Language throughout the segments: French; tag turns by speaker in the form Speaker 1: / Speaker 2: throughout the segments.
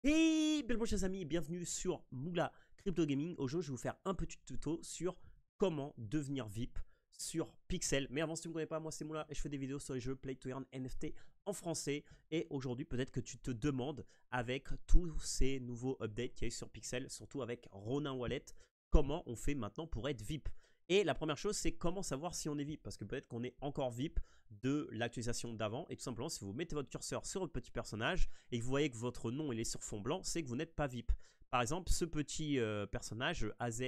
Speaker 1: Et bien bonjour chers amis, bienvenue sur Moula Crypto Gaming. Aujourd'hui je vais vous faire un petit tuto sur comment devenir VIP sur Pixel. Mais avant si tu ne me connais pas, moi c'est Moula et je fais des vidéos sur les jeux Play to Earn NFT en français. Et aujourd'hui peut-être que tu te demandes avec tous ces nouveaux updates qu'il y a eu sur Pixel, surtout avec Ronin Wallet, comment on fait maintenant pour être VIP. Et la première chose, c'est comment savoir si on est VIP, parce que peut-être qu'on est encore VIP de l'actualisation d'avant. Et tout simplement, si vous mettez votre curseur sur votre petit personnage et que vous voyez que votre nom il est sur fond blanc, c'est que vous n'êtes pas VIP. Par exemple, ce petit personnage, AZ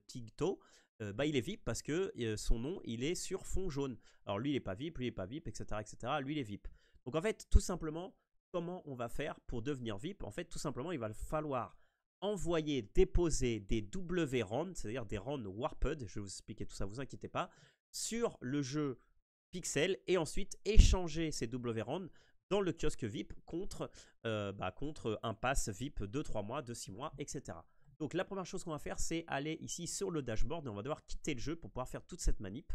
Speaker 1: Tigto, il est VIP parce que son nom il est sur fond jaune. Alors lui il n'est pas VIP, lui il n'est pas VIP, etc., etc. Lui il est VIP. Donc en fait, tout simplement, comment on va faire pour devenir VIP? En fait, tout simplement, il va falloir envoyer, déposer des WRON, c'est-à-dire des RON Warped, je vais vous expliquer tout ça, vous inquiétez pas, sur le jeu Pixel et ensuite échanger ces WRON dans le kiosque VIP contre un pass VIP de 3 mois, de 6 mois, etc. Donc la première chose qu'on va faire, c'est aller ici sur le dashboard et on va devoir quitter le jeu pour pouvoir faire toute cette manip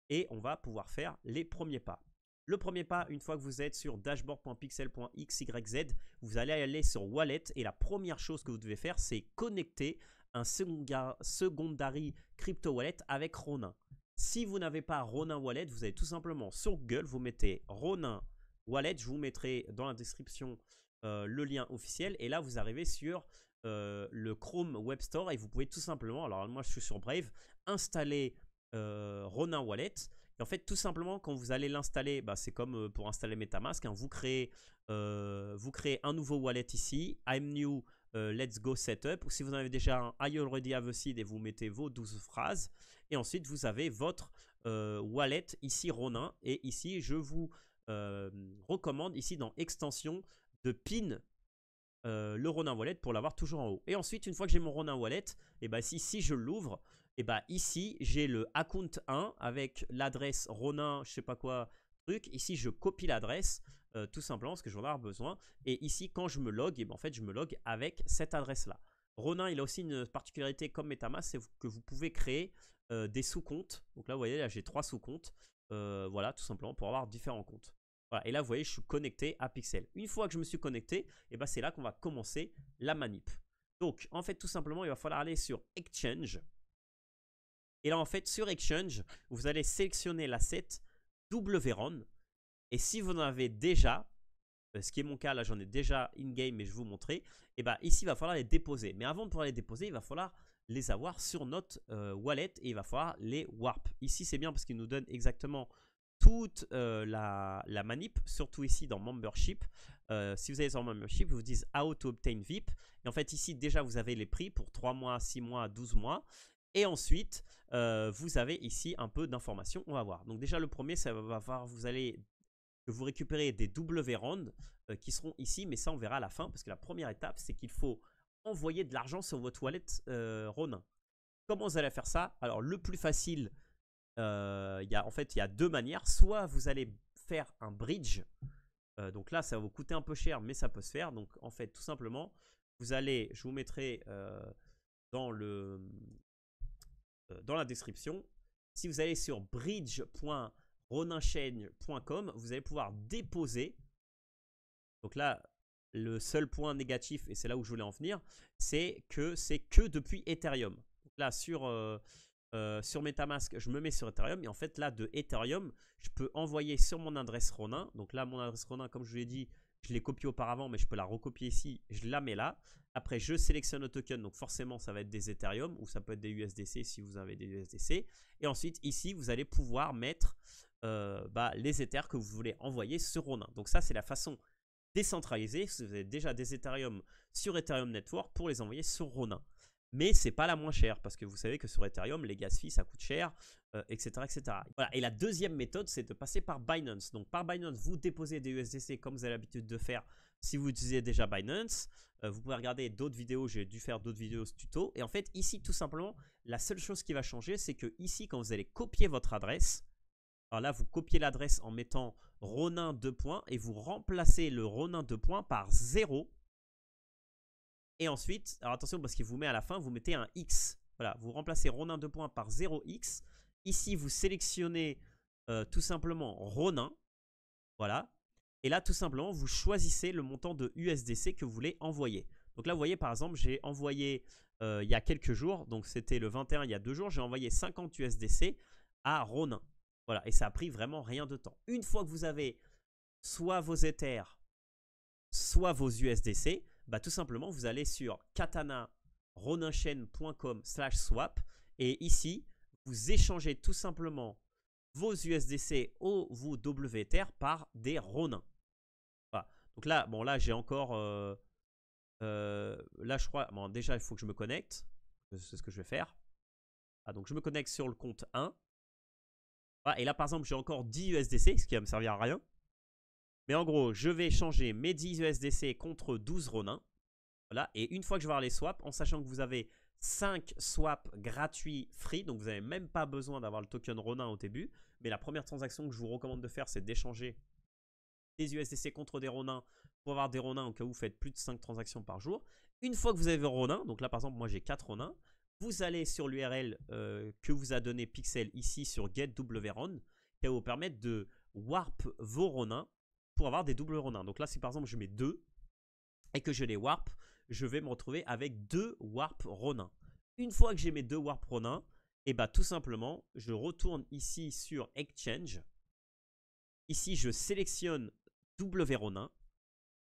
Speaker 1: et on va pouvoir faire les premiers pas. Le premier pas, une fois que vous êtes sur dashboard.pixel.xyz, vous allez aller sur Wallet et la première chose que vous devez faire, c'est connecter un secondary crypto wallet avec Ronin. Si vous n'avez pas Ronin Wallet, vous allez tout simplement sur Google, vous mettez Ronin Wallet, je vous mettrai dans la description le lien officiel et là vous arrivez sur le Chrome Web Store et vous pouvez tout simplement, alors moi je suis sur Brave, installer Ronin Wallet. Et en fait, tout simplement, quand vous allez l'installer, c'est comme pour installer MetaMask, hein, vous créez un nouveau wallet ici, I'm new, let's go setup. Ou si vous en avez déjà un I already have a seed et vous mettez vos 12 phrases. Et ensuite, vous avez votre wallet ici Ronin. Et ici, je vous recommande ici dans extension de pin le Ronin Wallet pour l'avoir toujours en haut. Et ensuite, une fois que j'ai mon Ronin Wallet, et si je l'ouvre, et ici j'ai le account 1 avec l'adresse Ronin, je sais pas quoi, truc. Ici, je copie l'adresse tout simplement parce que j'en ai besoin. Et ici, quand je me log, en fait, je me log avec cette adresse-là. Ronin, il a aussi une particularité comme MetaMask, c'est que vous pouvez créer des sous-comptes. Donc là, vous voyez, là, j'ai 3 sous-comptes. Voilà, tout simplement pour avoir différents comptes. Voilà, et là, vous voyez, je suis connecté à Pixel. Une fois que je me suis connecté, c'est là qu'on va commencer la manip. Donc, en fait, tout simplement, il va falloir aller sur Exchange. Et là, en fait, sur Exchange, vous allez sélectionner l'asset WRON. Et si vous en avez déjà, ce qui est mon cas, là, j'en ai déjà in-game, mais je vais vous montrer. Ici, il va falloir les déposer. Mais avant de pouvoir les déposer, il va falloir les avoir sur notre wallet et il va falloir les warp. Ici, c'est bien parce qu'il nous donne exactement toute la manip, surtout ici dans Membership. Si vous allez sur Membership, ils vous disent How to obtain VIP. Et en fait, ici, déjà, vous avez les prix pour 3 mois, 6 mois, 12 mois. Et ensuite, vous avez ici un peu d'informations. On va voir. Donc déjà, le premier, ça va voir, vous allez vous récupérer des WRON qui seront ici. Mais ça, on verra à la fin. Parce que la première étape, c'est qu'il faut envoyer de l'argent sur votre wallet Ronin. Comment vous allez faire ça? Alors, le plus facile, il y a deux manières. Soit vous allez faire un bridge. Donc là, ça va vous coûter un peu cher, mais ça peut se faire. Donc en fait, tout simplement, vous allez, je vous mettrai dans la description. Si vous allez sur bridge.roninchain.com, vous allez pouvoir déposer. Donc là, le seul point négatif, et c'est là où je voulais en venir, c'est que c'est que depuis Ethereum. Donc là, sur MetaMask, je me mets sur Ethereum. Et en fait, là, de Ethereum, je peux envoyer sur mon adresse Ronin. Donc là, mon adresse Ronin, comme je vous l'ai dit, je l'ai copié auparavant, mais je peux la recopier ici. Je la mets là. Après, je sélectionne le token. Donc forcément, ça va être des Ethereum ou ça peut être des USDC si vous avez des USDC. Et ensuite, ici, vous allez pouvoir mettre les Ethers que vous voulez envoyer sur Ronin. Donc ça, c'est la façon décentralisée. Si vous avez déjà des Ethereum sur Ethereum Network pour les envoyer sur Ronin. Mais c'est pas la moins chère parce que vous savez que sur Ethereum, les gas fees ça coûte cher, etc., etc. Voilà. Et la deuxième méthode, c'est de passer par Binance. Donc par Binance, vous déposez des USDC comme vous avez l'habitude de faire si vous utilisez déjà Binance. Vous pouvez regarder d'autres vidéos, j'ai dû faire d'autres vidéos ce tuto. Et en fait, ici, tout simplement, la seule chose qui va changer, c'est que ici, quand vous allez copier votre adresse, alors là, vous copiez l'adresse en mettant Ronin 2 points et vous remplacez le Ronin 2 points par 0. Et ensuite, alors attention parce qu'il vous met à la fin, vous mettez un X. Voilà, vous remplacez Ronin 2 points par 0x. Ici, vous sélectionnez tout simplement Ronin. Voilà. Et là, tout simplement, vous choisissez le montant de USDC que vous voulez envoyer. Donc là, vous voyez, par exemple, j'ai envoyé il y a quelques jours, donc c'était le 21, il y a 2 jours, j'ai envoyé 50 USDC à Ronin. Voilà, et ça a pris vraiment rien de temps. Une fois que vous avez soit vos Ethers, soit vos USDC, bah, tout simplement, vous allez sur katana-roninchain.com/swap et ici, vous échangez tout simplement vos USDC ou vos WTR par des Ronins. Voilà. Donc là, bon, là, j'ai encore... là, je crois... Bon, déjà, il faut que je me connecte. C'est ce que je vais faire. Ah, donc, je me connecte sur le compte 1. Voilà, et là, par exemple, j'ai encore 10 USDC, ce qui va me servir à rien. Mais en gros, je vais échanger mes 10 USDC contre 12 Ronins. Voilà, et une fois que je vais avoir les swaps, en sachant que vous avez 5 swaps gratuits free, donc vous n'avez même pas besoin d'avoir le token Ronin au début. Mais la première transaction que je vous recommande de faire, c'est d'échanger des USDC contre des Ronins pour avoir des Ronins au cas où vous faites plus de 5 transactions par jour. Une fois que vous avez vos Ronins, donc là par exemple, moi j'ai 4 Ronins, vous allez sur l'URL que vous a donné Pixel ici sur GetWRon, qui va vous permettre de warp vos Ronins pour avoir des doubles Ronins. Donc là, si par exemple je mets 2 et que je les warp, je vais me retrouver avec 2 warp Ronins. Une fois que j'ai mes 2 warp Ronins, et bah tout simplement, je retourne ici sur Exchange. Ici, je sélectionne WRonin.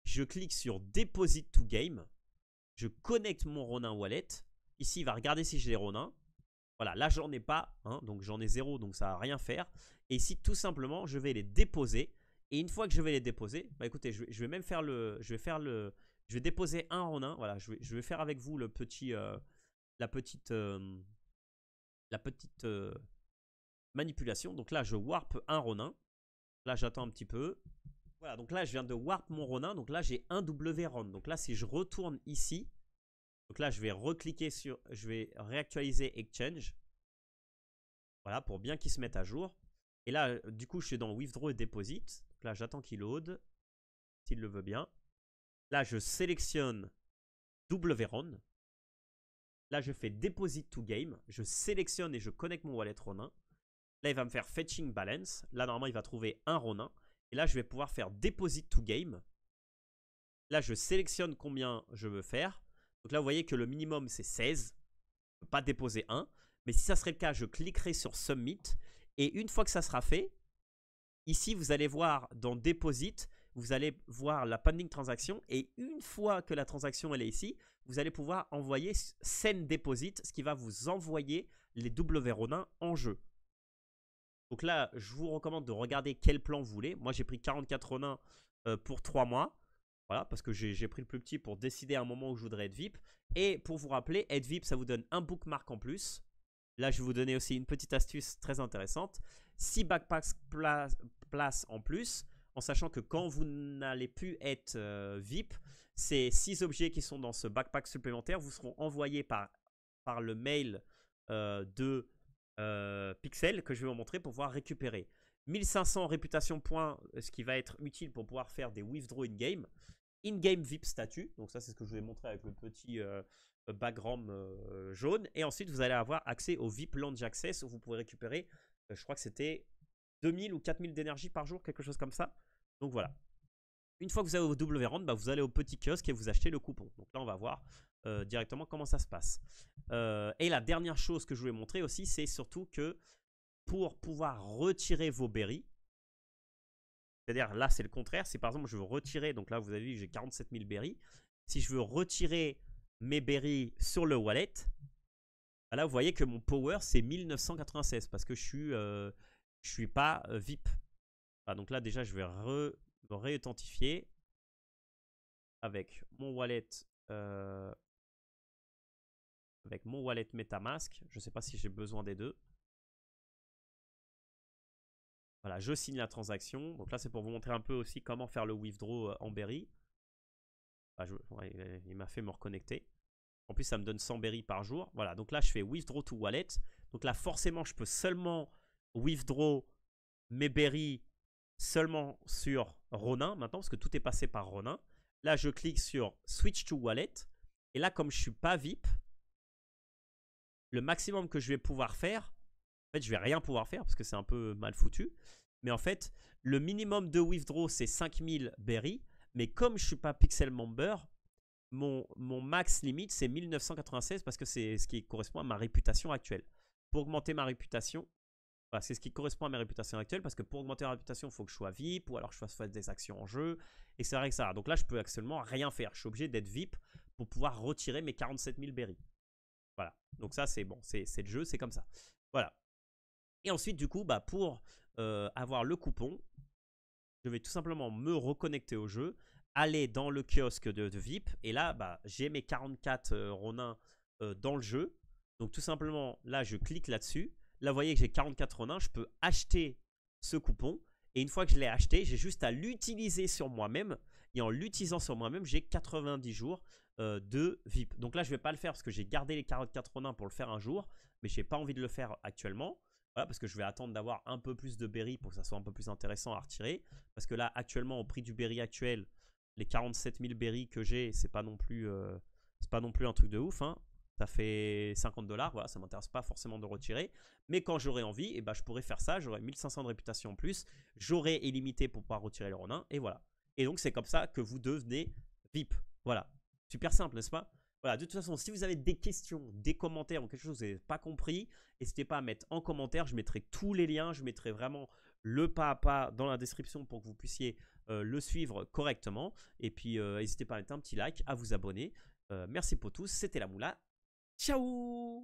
Speaker 1: Je clique sur Deposit to Game. Je connecte mon Ronin Wallet. Ici, il va regarder si j'ai les Ronins. Voilà, là, j'en ai pas. Hein, donc, j'en ai 0, donc ça va rien faire. Et ici, tout simplement, je vais les déposer. Et une fois que je vais les déposer, bah écoutez, je vais même faire le... Je vais déposer un Ronin. Voilà, je vais faire avec vous le petit... la petite manipulation. Donc là, je warp un Ronin. Là, j'attends un petit peu. Voilà, donc là, je viens de warp mon Ronin. Donc là, j'ai un WRon. Donc là, si je retourne ici, donc là, je vais recliquer sur... Je vais réactualiser Exchange. Voilà, pour bien qu'il se mette à jour. Et là, du coup, je suis dans Withdraw et Deposit. Donc là, j'attends qu'il load, s'il le veut bien. Là, je sélectionne WRon. Là, je fais Deposit to Game. Je sélectionne et je connecte mon wallet Ronin. Là, il va me faire Fetching Balance. Là, normalement, il va trouver un Ronin. Et là, je vais pouvoir faire Deposit to Game. Là, je sélectionne combien je veux faire. Donc là, vous voyez que le minimum, c'est 16. Je ne peux pas déposer 1. Mais si ça serait le cas, je cliquerai sur Submit. Et une fois que ça sera fait, ici, vous allez voir dans Deposit, vous allez voir la pending transaction. Et une fois que la transaction elle est ici, vous allez pouvoir envoyer Send Deposit, ce qui va vous envoyer les WRonin en jeu. Donc là, je vous recommande de regarder quel plan vous voulez. Moi, j'ai pris 44 Ronins pour 3 mois. Voilà, parce que j'ai pris le plus petit pour décider à un moment où je voudrais être VIP. Et pour vous rappeler, être VIP, ça vous donne un bookmark en plus. Là, je vais vous donner aussi une petite astuce très intéressante. 6 backpacks place en plus, en sachant que quand vous n'allez plus être VIP, ces 6 objets qui sont dans ce backpack supplémentaire vous seront envoyés par le mail de Pixel que je vais vous montrer pour pouvoir récupérer 1500 réputation points, ce qui va être utile pour pouvoir faire des withdraw in-game. In-game VIP statut, donc ça c'est ce que je vous ai montré avec le petit background jaune. Et ensuite vous allez avoir accès au VIP Launch Access où vous pouvez récupérer, je crois que c'était 2000 ou 4000 d'énergie par jour, quelque chose comme ça. Donc voilà. Une fois que vous avez vos WRonin, bah, vous allez au petit kiosque et vous achetez le coupon. Donc là on va voir directement comment ça se passe. Et la dernière chose que je voulais montrer aussi, c'est surtout que pour pouvoir retirer vos berries, c'est-à-dire là c'est le contraire, si par exemple je veux retirer, donc là vous avez vu j'ai 47 000 berries, si je veux retirer mes berries sur le wallet, là vous voyez que mon power c'est 1996 parce que je suis pas VIP. Ah, donc là déjà je vais me réauthentifier avec mon wallet MetaMask. Je ne sais pas si j'ai besoin des deux. Voilà, je signe la transaction. Donc là, c'est pour vous montrer un peu aussi comment faire le withdraw en berry. Enfin, ouais, il m'a fait me reconnecter. En plus, ça me donne 100 berry par jour. Voilà, donc là, je fais withdraw to wallet. Donc là, forcément, je peux seulement withdraw mes berry seulement sur Ronin maintenant, parce que tout est passé par Ronin. Là, je clique sur switch to wallet. Et là, comme je ne suis pas VIP, le maximum que je vais pouvoir faire, en fait, je vais rien pouvoir faire parce que c'est un peu mal foutu. Mais en fait, le minimum de withdraw, c'est 5000 berry. Mais comme je ne suis pas Pixel Member, mon max limite, c'est 1996 parce que c'est ce qui correspond à ma réputation actuelle. Pour augmenter ma réputation, voilà, c'est ce qui correspond à ma réputation actuelle parce que pour augmenter ma réputation, il faut que je sois VIP ou alors que je fasse des actions en jeu, etc. Donc là, je peux actuellement rien faire. Je suis obligé d'être VIP pour pouvoir retirer mes 47 000 berry. Voilà. Donc ça, c'est bon. C'est le jeu, c'est comme ça. Voilà. Et ensuite, du coup, bah, pour avoir le coupon, je vais tout simplement me reconnecter au jeu, aller dans le kiosque de VIP. Et là, bah, j'ai mes 44 Ronin dans le jeu. Donc tout simplement, là, je clique là-dessus. Là, vous voyez que j'ai 44 Ronin. Je peux acheter ce coupon. Et une fois que je l'ai acheté, j'ai juste à l'utiliser sur moi-même. Et en l'utilisant sur moi-même, j'ai 90 jours de VIP. Donc là, je ne vais pas le faire parce que j'ai gardé les 44 Ronin pour le faire un jour. Mais je n'ai pas envie de le faire actuellement. Voilà, parce que je vais attendre d'avoir un peu plus de berry pour que ça soit un peu plus intéressant à retirer. Parce que là, actuellement, au prix du berry actuel, les 47 000 berry que j'ai, c'est pas non plus un truc de ouf. Hein. Ça fait 50 $. Voilà, ça m'intéresse pas forcément de retirer. Mais quand j'aurai envie, eh ben, je pourrais faire ça. J'aurai 1500 de réputation en plus. J'aurai illimité pour pouvoir retirer les Ronin. Et voilà. Et donc, c'est comme ça que vous devenez VIP. Voilà. Super simple, n'est-ce pas? Voilà, de toute façon, si vous avez des questions, des commentaires ou quelque chose que vous n'avez pas compris, n'hésitez pas à mettre en commentaire. Je mettrai tous les liens. Je mettrai vraiment le pas à pas dans la description pour que vous puissiez le suivre correctement. Et puis, n'hésitez pas à mettre un petit like, à vous abonner. Merci pour tous. C'était la Moula. Ciao!